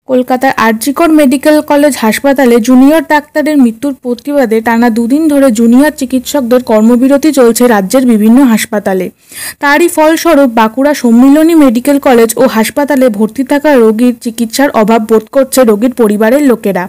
কলকাতার RG Kar medical college হাসপাতালে junior ডাক্তারের মৃত্যুর প্রতিবাদে টানা দুদিন ধরে জুনিয়র চিকিৎসকদের কর্মবিরতি চলছে রাজ্যের বিভিন্ন হাসপাতালে। তারই ফলস্বরূপ বাঁকুড়া সম্মিলনী মেডিকেল কলেজ ও হাসপাতালে ভর্তি থাকা রোগীর চিকিৎসার অভাব বোধ করছে রোগীর পরিবারের লোকেরা।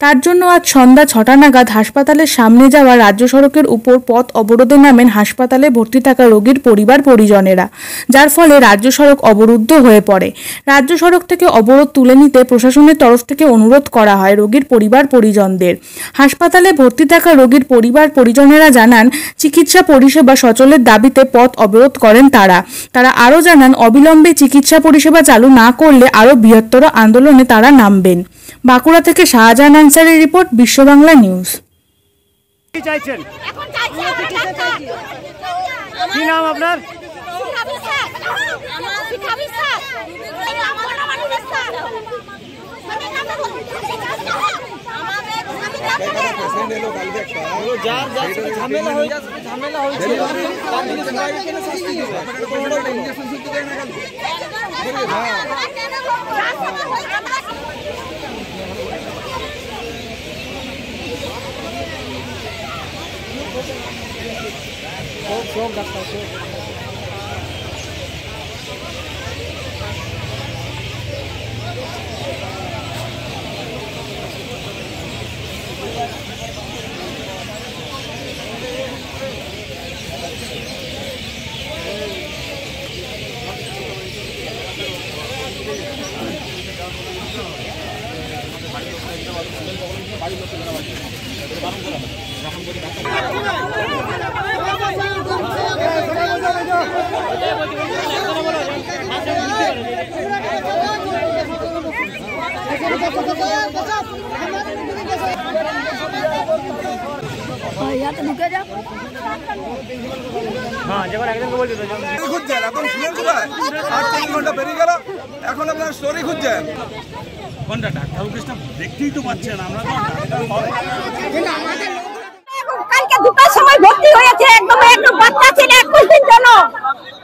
তার জন্য আজ সন্ধ্যা ৬টা নাগাদ হাসপাতালের সামনে যাওয়া রাজ্য সড়কের উপর পথ অবরোধে নামেন হাসপাতালে ভর্তি থাকা রোগীর পরিবার পরিজনেরা, যার ফলে রাজ্য সড়ক অবরুদ্ধ হয়ে পড়ে। রাজ্য সড়ক থেকে অবরোধ তুলে নিতে প্রশাসনের তরফ থেকে অনুরোধ করা হয় রোগীর পরিবার পরিজনদের। হাসপাতালে ভর্তি থাকা রোগীর পরিবার পরিজনেরা জানান, চিকিৎসা পরিষেবা সচলের দাবিতে পথ অবরোধ করেন তারা আরও জানান, অবিলম্বে চিকিৎসা পরিষেবা চালু না করলে আরও বৃহত্তর আন্দোলনে তারা নামবেন। বাঁকুড়া থেকে শাহজাহান আনসারের রিপোর্ট, বিশ্ব বাংলা নিউজ। কি নাম আপনার? দেখতেই তো পাচ্ছেন আমরা কালকে 2টার সময় ভর্তি হয়েছে, একদম বাচ্চা ছিল 21 দিন জন্য,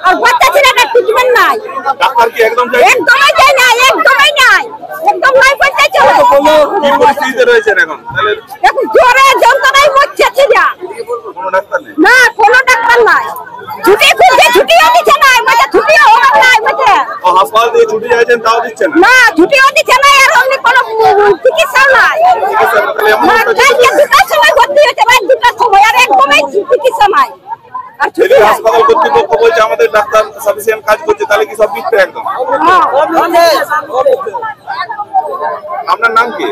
আর বাচ্চা ছিল একটা ট্রিটমেন্ট নাই, ডাক্তার কি একদমই যায় না, একদমই নাই, একদম নাই করতে চলে। কি পরিস্থিতিতে রয়েছেন এখন? তাহলে এখন জ্বরে যন্ত্রণায় মরছে ছিল, কোনো ডাক্তার নেই? না কোনো ডাক্তার নাই, ছুটি খুঁজে ছুটিও দিচ্ছে না, বলে ছুটিও হবে না, বলে ও হাসপাতাল দিয়ে ছুটি যাচ্ছেন তাও দিচ্ছেন না? না ছুটিও দিচ্ছে না, আর অন্য কোনো চিকিৎসা নাই। কালকে 2টার সময় ভর্তি হয়েছে, ভাই 2টার সময়, আর একদমই চিকিৎসা নাই। যদি হাসপাতাল কর্তৃপক্ষ বলছে আমাদের ডাক্তার সাফিসিয়েন্ট কাজ করছে, তাহলে কি সব মিথ্যে একদম? আপনার নাম কি?